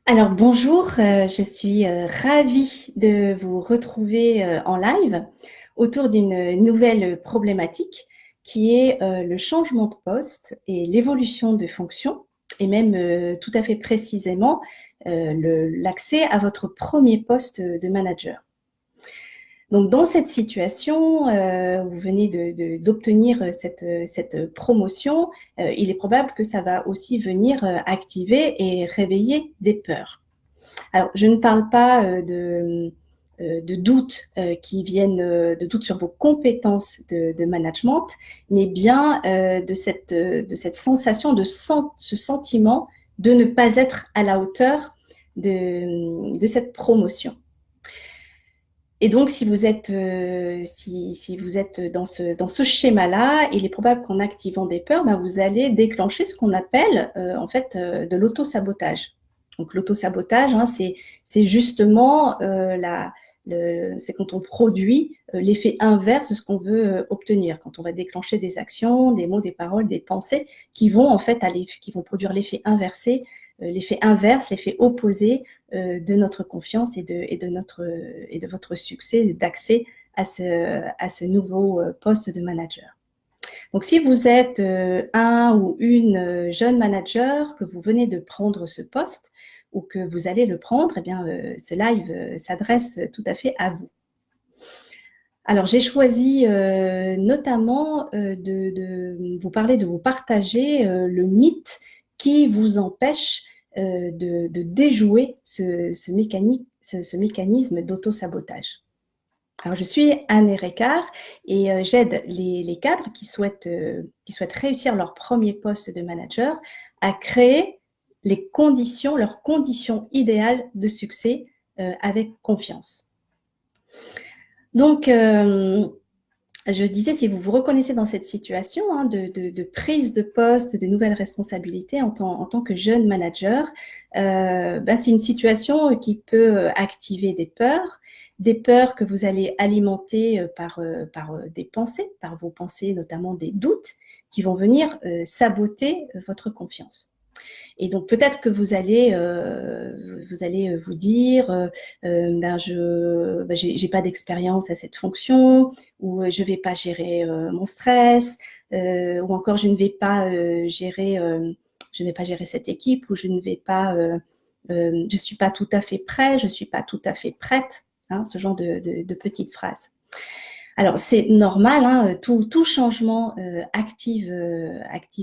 Alors bonjour, je suis ravie de vous retrouver en live autour d'une nouvelle problématique qui est le changement de poste et l'évolution de fonction et même tout à fait précisément l'accès à votre premier poste de manager. Donc dans cette situation, vous venez d'obtenir cette promotion, il est probable que ça va aussi venir activer et réveiller des peurs. Alors, je ne parle pas de doutes qui viennent de doutes sur vos compétences de management, mais bien de cette sensation, ce sentiment de ne pas être à la hauteur de cette promotion. Et donc, si vous êtes dans ce schéma-là, il est probable qu'en activant des peurs, vous allez déclencher ce qu'on appelle en fait de l'auto-sabotage. Donc, l'auto-sabotage, c'est justement c'est quand on produit l'effet inverse de ce qu'on veut obtenir, quand on va déclencher des actions, des mots, des paroles, des pensées qui vont en fait qui vont produire l'effet inversé, l'effet opposé de notre confiance et de votre succès d'accès à ce nouveau poste de manager. Donc, si vous êtes un ou une jeune manager, que vous venez de prendre ce poste ou que vous allez le prendre, eh bien, ce live s'adresse tout à fait à vous. Alors, j'ai choisi notamment de vous parler, de vous partager le mythe qui vous empêche de déjouer ce mécanisme d'auto-sabotage. Alors, je suis Anne Ricard et j'aide les cadres qui souhaitent réussir leur premier poste de manager à créer leurs conditions idéales de succès avec confiance. Donc, je disais, si vous vous reconnaissez dans cette situation de prise de poste, de nouvelles responsabilités en tant que jeune manager, c'est une situation qui peut activer des peurs que vous allez alimenter par des pensées, par vos pensées, notamment des doutes, qui vont venir saboter votre confiance. Et donc peut-être que vous allez vous dire j'ai pas d'expérience à cette fonction, ou je vais pas gérer mon stress, ou encore je ne vais pas gérer cette équipe, ou je suis pas tout à fait prêt, je suis pas tout à fait prête, ce genre de petites phrases. Alors, c'est normal, tout changement active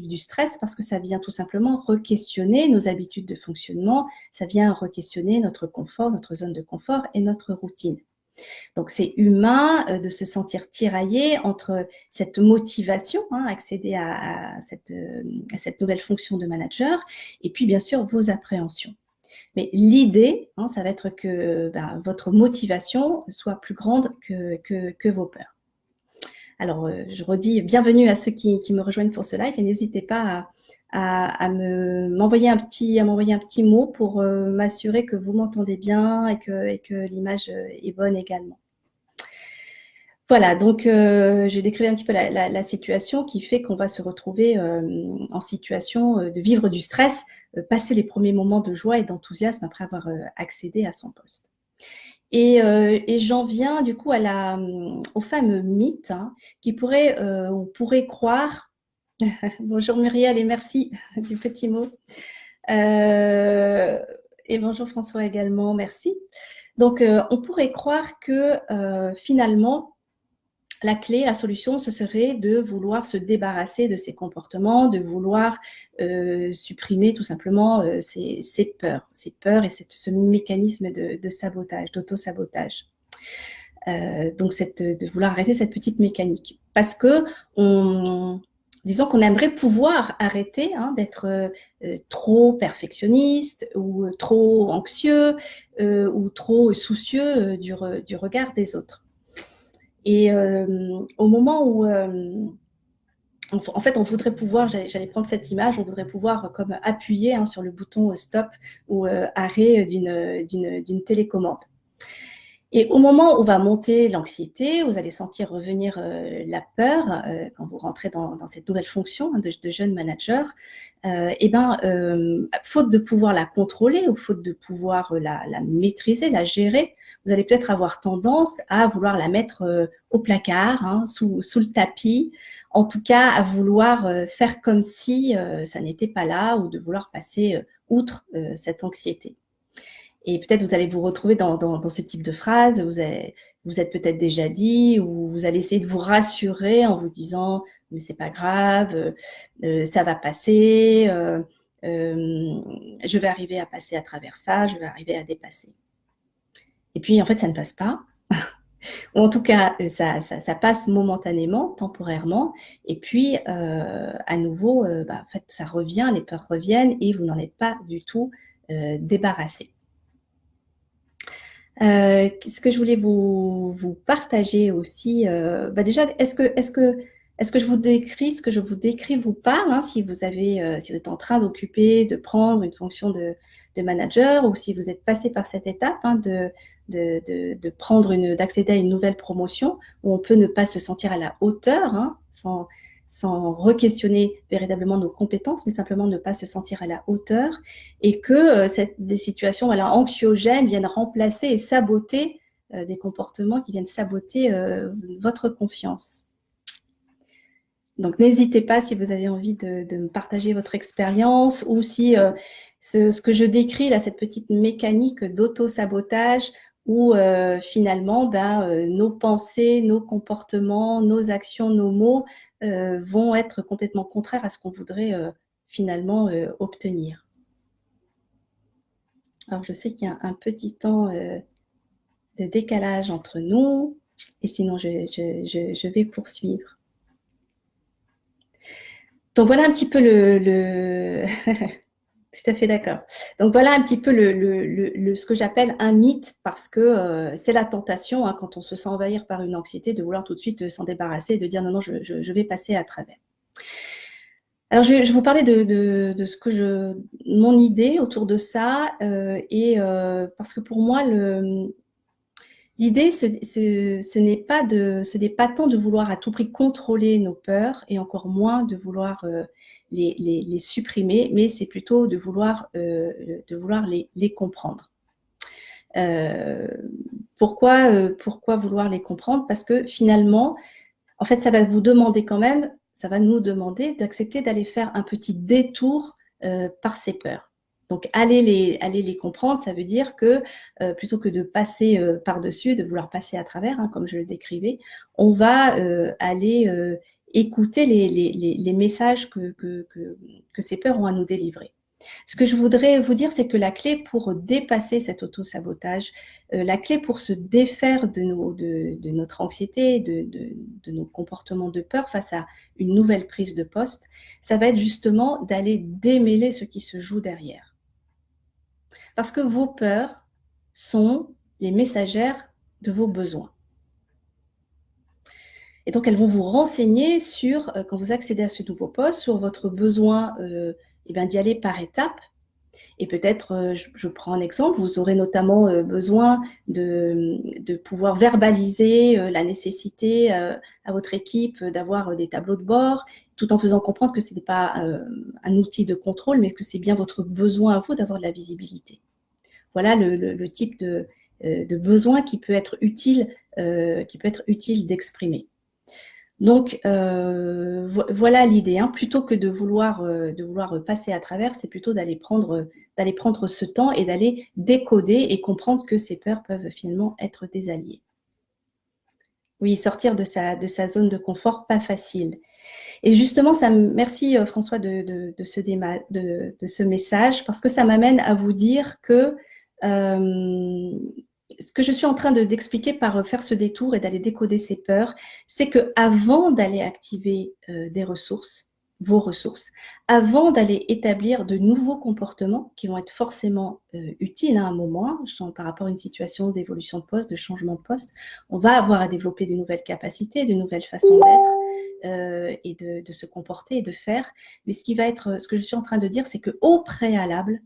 du stress parce que ça vient tout simplement re-questionner nos habitudes de fonctionnement, ça vient re-questionner notre confort, notre zone de confort et notre routine. Donc, c'est humain de se sentir tiraillé entre cette motivation, accéder à cette nouvelle fonction de manager, et puis bien sûr vos appréhensions. Mais l'idée, ça va être que votre motivation soit plus grande que vos peurs. Alors, je redis bienvenue à ceux qui me rejoignent pour ce live et n'hésitez pas à m'envoyer un petit mot pour m'assurer que vous m'entendez bien et que l'image est bonne également. Voilà, donc je décrivais un petit peu la situation qui fait qu'on va se retrouver en situation de vivre du stress, passer les premiers moments de joie et d'enthousiasme après avoir accédé à son poste. Et j'en viens du coup au fameux mythe on pourrait croire. Bonjour Muriel et merci du petit mot. Et bonjour François également, merci. Donc on pourrait croire que finalement la clé, la solution, ce serait de vouloir se débarrasser de ces comportements, de vouloir supprimer tout simplement ces peurs et ce mécanisme de sabotage, d'auto-sabotage. Donc, de vouloir arrêter cette petite mécanique. Parce que, disons qu'on aimerait pouvoir arrêter d'être trop perfectionniste ou trop anxieux ou trop soucieux du regard des autres. Et au moment où, en fait, on voudrait pouvoir, j'allais prendre cette image, on voudrait pouvoir comme appuyer sur le bouton stop ou arrêt d'une télécommande. Et au moment où va monter l'anxiété, vous allez sentir revenir la peur quand vous rentrez dans cette nouvelle fonction de jeune manager. Faute de pouvoir la contrôler ou faute de pouvoir la maîtriser, la gérer, vous allez peut-être avoir tendance à vouloir la mettre au placard, hein, sous le tapis, en tout cas à vouloir faire comme si ça n'était pas là ou de vouloir passer outre cette anxiété. Et peut-être vous allez vous retrouver dans ce type de phrase, vous êtes peut-être déjà dit, ou vous allez essayer de vous rassurer en vous disant « mais c'est pas grave, ça va passer, je vais arriver à passer à travers ça, je vais arriver à dépasser ». Et puis en fait ça ne passe pas, ou en tout cas ça passe momentanément, temporairement, et puis à nouveau en fait ça revient, les peurs reviennent et vous n'en êtes pas du tout débarrassé. Ce que je voulais vous partager aussi, déjà, est-ce que je vous décris, ce que je vous décris vous parle, hein, si vous êtes en train de prendre une fonction de manager, ou si vous êtes passé par cette étape, hein, d'accéder à une nouvelle promotion où on peut ne pas se sentir à la hauteur, hein, sans re-questionner véritablement nos compétences, mais simplement ne pas se sentir à la hauteur, et que des situations anxiogènes viennent remplacer et saboter des comportements qui viennent saboter votre confiance. Donc, n'hésitez pas si vous avez envie de me partager votre expérience, ou si ce que je décris, là, cette petite mécanique d'auto-sabotage, où finalement, nos pensées, nos comportements, nos actions, nos mots vont être complètement contraires à ce qu'on voudrait finalement obtenir. Alors, je sais qu'il y a un petit temps de décalage entre nous, et sinon je vais poursuivre. Donc voilà un petit peu tout à fait d'accord. Donc voilà un petit peu ce que j'appelle un mythe, parce que c'est la tentation, hein, quand on se sent envahir par une anxiété, de vouloir tout de suite s'en débarrasser et de dire non, je vais passer à travers. Alors je vais vous parler de mon idée autour de ça, parce que pour moi l'idée, ce n'est pas tant de vouloir à tout prix contrôler nos peurs, et encore moins de vouloir les supprimer, mais c'est plutôt de vouloir les comprendre. Pourquoi vouloir les comprendre? Parce que finalement, en fait, ça va nous demander d'accepter d'aller faire un petit détour par ces peurs. Donc, aller les comprendre, ça veut dire que plutôt que de passer par-dessus, de vouloir passer à travers, hein, comme je le décrivais, on va aller écouter les messages que ces peurs ont à nous délivrer. Ce que je voudrais vous dire, c'est que la clé pour dépasser cet auto-sabotage, la clé pour se défaire de notre anxiété, de nos comportements de peur face à une nouvelle prise de poste, ça va être justement d'aller démêler ce qui se joue derrière. Parce que vos peurs sont les messagères de vos besoins. Et donc, elles vont vous renseigner sur, quand vous accédez à ce nouveau poste, sur votre besoin d'y aller par étapes. Et peut-être, je prends un exemple, vous aurez notamment besoin de pouvoir verbaliser la nécessité à votre équipe d'avoir des tableaux de bord, tout en faisant comprendre que ce n'est pas un outil de contrôle, mais que c'est bien votre besoin à vous d'avoir de la visibilité. Voilà le type de besoin qui peut être utile d'exprimer. Donc, voilà l'idée, hein. Plutôt que de vouloir passer à travers, c'est plutôt d'aller prendre ce temps et d'aller décoder et comprendre que ces peurs peuvent finalement être des alliés. Oui, sortir de sa zone de confort, pas facile. Et justement, merci François de ce message, parce que ça m'amène à vous dire que ce que je suis en train d'expliquer par faire ce détour et d'aller décoder ces peurs, c'est qu'avant d'aller activer vos ressources, avant d'aller établir de nouveaux comportements qui vont être forcément utiles à un moment, par rapport à une situation d'évolution de poste, de changement de poste, on va avoir à développer de nouvelles capacités, de nouvelles façons d'être et de se comporter et de faire. Mais ce que je suis en train de dire, c'est qu'au préalable,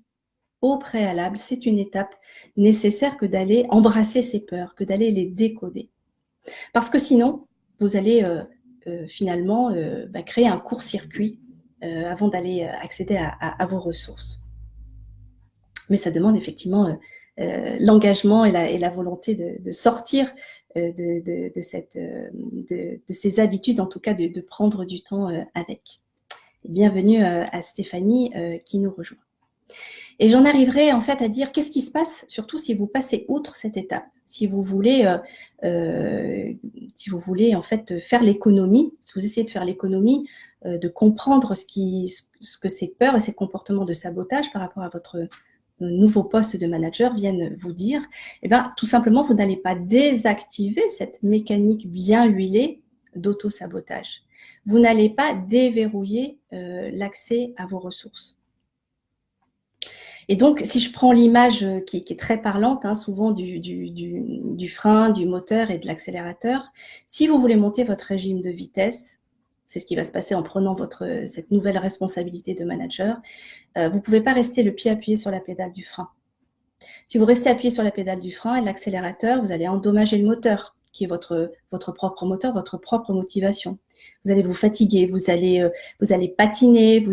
au préalable, c'est une étape nécessaire que d'aller embrasser ces peurs, que d'aller les décoder. Parce que sinon, vous allez finalement créer un court-circuit avant d'aller accéder à vos ressources. Mais ça demande effectivement l'engagement et la volonté de sortir de ces habitudes, en tout cas de prendre du temps avec. Et bienvenue à Stéphanie qui nous rejoint. Et j'en arriverai en fait à dire qu'est-ce qui se passe, surtout si vous passez outre cette étape, si vous voulez en fait faire l'économie, si vous essayez de faire l'économie, de comprendre ce que ces peurs et ces comportements de sabotage par rapport à votre nouveau poste de manager viennent vous dire, eh bien, tout simplement, vous n'allez pas désactiver cette mécanique bien huilée d'auto-sabotage. Vous n'allez pas déverrouiller l'accès à vos ressources. Et donc, si je prends l'image qui est très parlante, hein, souvent du frein, du moteur et de l'accélérateur, si vous voulez monter votre régime de vitesse, c'est ce qui va se passer en prenant cette nouvelle responsabilité de manager, vous ne pouvez pas rester le pied appuyé sur la pédale du frein. Si vous restez appuyé sur la pédale du frein et de l'accélérateur, vous allez endommager le moteur, qui est votre propre moteur, votre propre motivation. Vous allez vous fatiguer, vous allez patiner,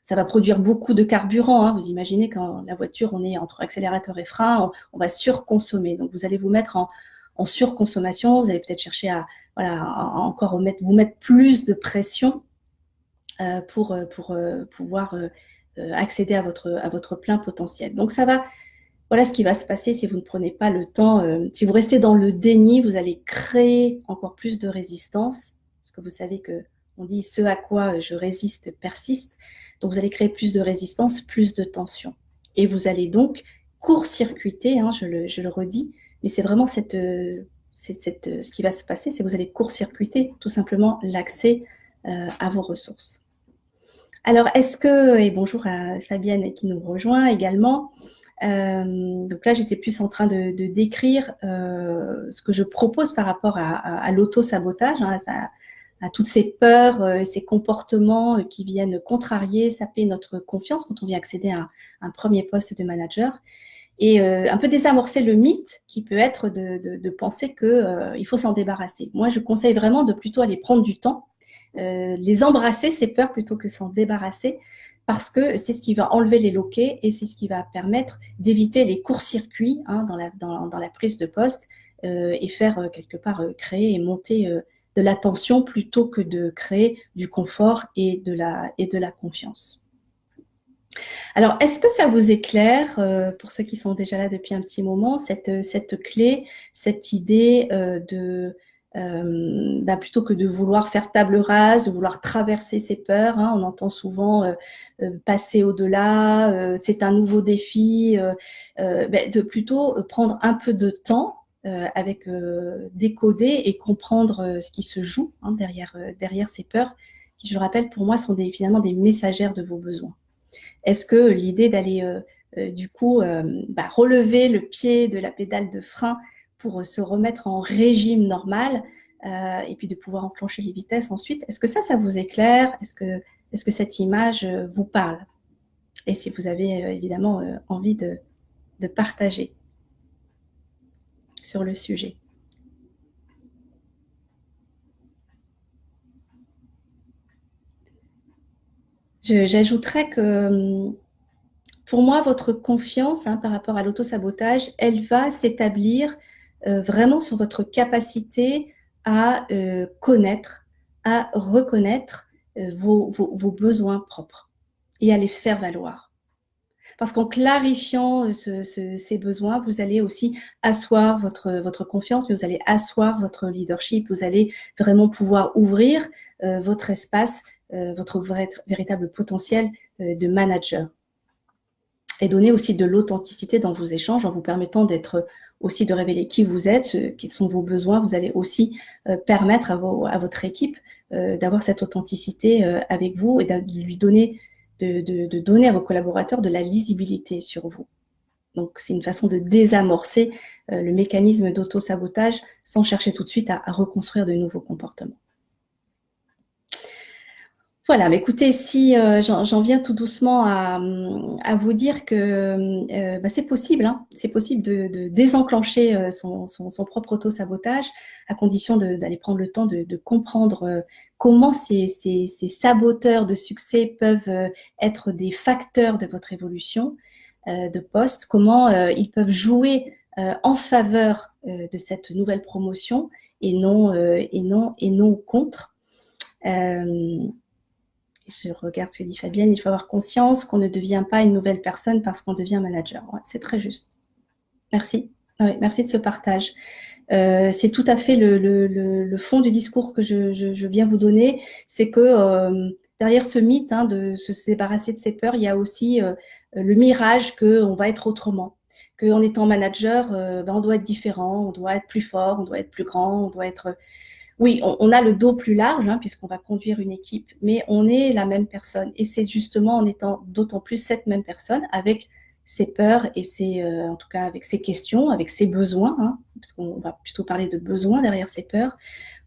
ça va produire beaucoup de carburant. Hein. Vous imaginez quand la voiture, on est entre accélérateur et frein, on va surconsommer. Donc, vous allez vous mettre en surconsommation. Vous allez peut-être chercher à vous mettre plus de pression pour pouvoir accéder à votre plein potentiel. Donc, voilà ce qui va se passer si vous ne prenez pas le temps. Si vous restez dans le déni, vous allez créer encore plus de résistance. Parce que vous savez qu'on dit « ce à quoi je résiste persiste ». Donc, vous allez créer plus de résistance, plus de tension. Et vous allez donc court-circuiter, hein, je le redis, mais c'est vraiment ce qui va se passer, c'est que vous allez court-circuiter tout simplement l'accès à vos ressources. Alors, et bonjour à Fabienne qui nous rejoint également. Donc là, j'étais plus en train de décrire ce que je propose par rapport à l'auto-sabotage, hein, à toutes ces peurs, ces comportements qui viennent contrarier, saper notre confiance quand on vient accéder à un premier poste de manager. Et un peu désamorcer le mythe qui peut être de penser qu'il faut s'en débarrasser. Moi, je conseille vraiment de plutôt aller prendre du temps, les embrasser, ces peurs, plutôt que s'en débarrasser, parce que c'est ce qui va enlever les loquets et c'est ce qui va permettre d'éviter les courts-circuits hein, dans la prise de poste et faire quelque part créer et monter de la tension plutôt que de créer du confort et de la confiance. Alors, est-ce que ça vous est clair, pour ceux qui sont déjà là depuis un petit moment, cette clé, cette idée plutôt que de vouloir faire table rase, de vouloir traverser ses peurs, hein, on entend souvent passer au-delà, c'est un nouveau défi, de plutôt prendre un peu de temps avec décoder et comprendre ce qui se joue hein, derrière ces peurs, qui, je le rappelle, pour moi, sont finalement des messagères de vos besoins. Est-ce que l'idée d'aller relever le pied de la pédale de frein pour se remettre en régime normal et puis de pouvoir enclencher les vitesses ensuite, est-ce que ça vous est clair? Est-ce que cette image vous parle? Et si vous avez évidemment envie de partager sur le sujet. J'ajouterais que pour moi, votre confiance hein, par rapport à l'auto-sabotage, elle va s'établir vraiment sur votre capacité à connaître, à reconnaître vos besoins propres et à les faire valoir. Parce qu'en clarifiant ces besoins, vous allez aussi asseoir votre confiance, mais vous allez asseoir votre leadership, vous allez vraiment pouvoir ouvrir votre espace, votre véritable potentiel de manager. Et donner aussi de l'authenticité dans vos échanges en vous permettant aussi de révéler qui vous êtes, quels sont vos besoins. Vous allez aussi permettre à votre équipe d'avoir cette authenticité avec vous et de donner à vos collaborateurs de la lisibilité sur vous. Donc, c'est une façon de désamorcer le mécanisme d'auto-sabotage sans chercher tout de suite à reconstruire de nouveaux comportements. Voilà, mais écoutez, si j'en viens tout doucement à vous dire que c'est possible, hein, c'est possible de désenclencher son propre auto-sabotage, à condition d'aller prendre le temps de comprendre comment ces saboteurs de succès peuvent être des facteurs de votre évolution de poste, comment ils peuvent jouer en faveur de cette nouvelle promotion et non contre. Je regarde ce que dit Fabienne, il faut avoir conscience qu'on ne devient pas une nouvelle personne parce qu'on devient manager. Ouais, c'est très juste. Merci. Ouais, merci de ce partage. C'est tout à fait le fond du discours que je viens vous donner. C'est que derrière ce mythe de se débarrasser de ses peurs, il y a aussi le mirage qu'on va être autrement. Qu'en étant manager, on doit être différent, on doit être plus fort, on doit être plus grand, on doit être... Oui, on a le dos plus large, puisqu'on va conduire une équipe, mais on est la même personne. Et c'est justement en étant d'autant plus cette même personne, avec ses peurs et en tout cas avec ses questions, avec ses besoins, parce qu'on va plutôt parler de besoins derrière ses peurs,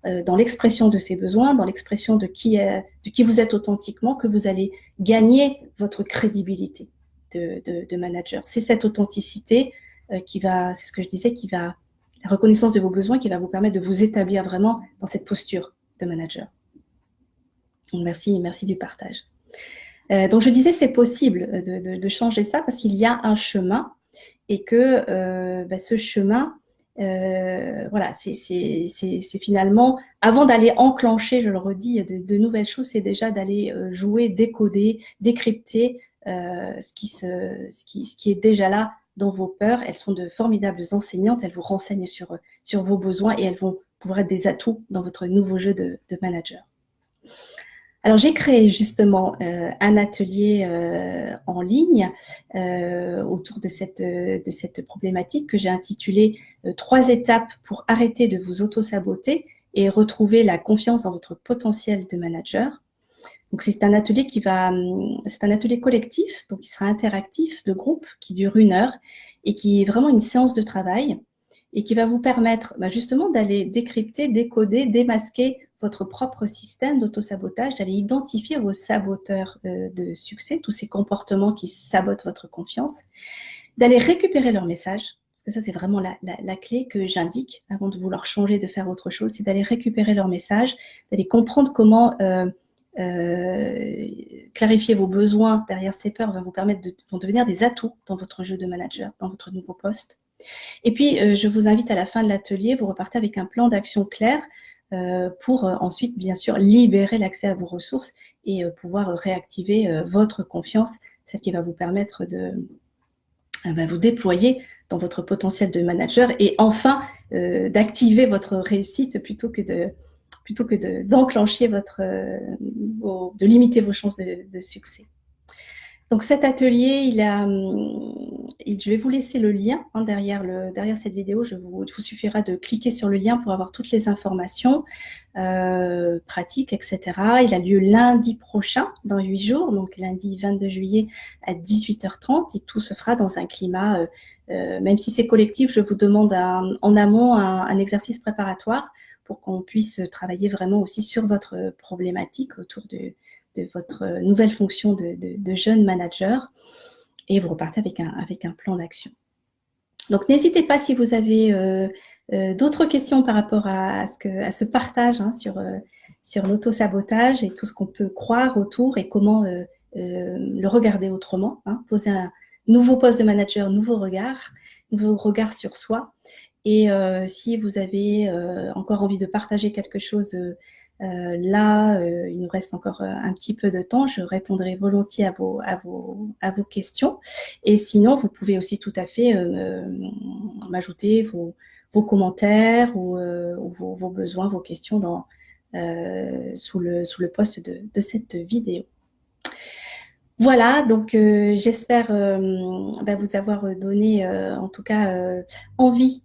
dans l'expression de ses besoins, dans l'expression de qui vous êtes authentiquement, que vous allez gagner votre crédibilité de manager. C'est cette authenticité c'est ce que je disais, la reconnaissance de vos besoins qui va vous permettre de vous établir vraiment dans cette posture de manager. Donc merci du partage. Donc je disais, c'est possible de changer ça parce qu'il y a un chemin et que ce chemin, voilà, c'est finalement, avant d'aller enclencher, je le redis, de nouvelles choses, c'est déjà d'aller jouer, décoder, décrypter ce qui est déjà là dans vos peurs. Elles sont de formidables enseignantes, elles vous renseignent sur vos besoins et elles vont pouvoir être des atouts dans votre nouveau jeu de manager. Alors, j'ai créé justement un atelier en ligne autour de cette problématique que j'ai intitulé 3 étapes pour arrêter de vous auto-saboter et retrouver la confiance dans votre potentiel de manager. Donc, c'est un atelier c'est un atelier collectif, donc qui sera interactif, de groupe, qui dure 1 heure et qui est vraiment une séance de travail et qui va vous permettre justement d'aller décrypter, décoder, démasquer votre propre système d'auto-sabotage, d'aller identifier vos saboteurs de succès, tous ces comportements qui sabotent votre confiance, d'aller récupérer leurs messages, parce que ça c'est vraiment la clé que j'indique avant de vouloir changer, de faire autre chose, c'est d'aller récupérer leurs messages, d'aller comprendre comment clarifier vos besoins derrière ces peurs vont devenir des atouts dans votre jeu de manager, dans votre nouveau poste. Et puis, je vous invite à la fin de l'atelier, vous repartez avec un plan d'action clair pour ensuite, bien sûr, libérer l'accès à vos ressources et pouvoir réactiver votre confiance, celle qui va vous permettre de vous déployer dans votre potentiel de manager et enfin d'activer votre réussite plutôt que d'enclencher de limiter vos chances de succès. Donc cet atelier, je vais vous laisser le lien derrière cette vidéo. Il vous suffira de cliquer sur le lien pour avoir toutes les informations pratiques, etc. Il a lieu lundi prochain, dans 8 jours, donc lundi 22 juillet à 18h30. Et tout se fera dans un climat, même si c'est collectif, je vous demande en amont un exercice préparatoire pour qu'on puisse travailler vraiment aussi sur votre problématique autour de votre nouvelle fonction de jeune manager et vous repartez avec un plan d'action. Donc, n'hésitez pas si vous avez d'autres questions par rapport à ce partage sur l'auto-sabotage et tout ce qu'on peut croire autour et comment le regarder autrement, poser un nouveau poste de manager, nouveau regard sur soi. Et si vous avez encore envie de partager quelque chose il nous reste encore un petit peu de temps. Je répondrai volontiers à vos questions. Et sinon, vous pouvez aussi tout à fait m'ajouter vos commentaires ou vos besoins, vos questions sous le post de cette vidéo. Voilà, donc j'espère vous avoir donné en tout cas envie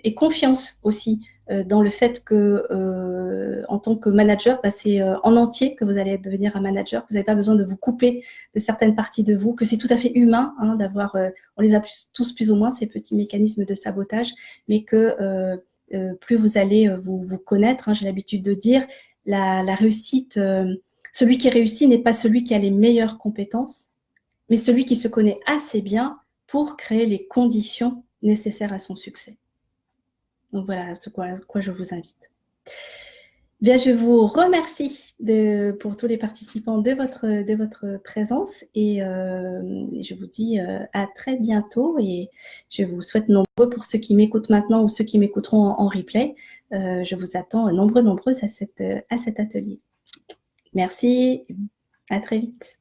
et confiance aussi dans le fait que en tant que manager, c'est en entier que vous allez devenir un manager, que vous n'avez pas besoin de vous couper de certaines parties de vous, que c'est tout à fait humain d'avoir, on les a tous plus ou moins, ces petits mécanismes de sabotage, mais que plus vous allez vous connaître, j'ai l'habitude de dire, la réussite, celui qui réussit n'est pas celui qui a les meilleures compétences, mais celui qui se connaît assez bien pour créer les conditions nécessaires à son succès. Donc voilà ce quoi je vous invite. Bien, je vous remercie pour tous les participants de votre présence et je vous dis à très bientôt et je vous souhaite nombreux pour ceux qui m'écoutent maintenant ou ceux qui m'écouteront en replay. Je vous attends nombreuses à cet atelier. Merci, à très vite.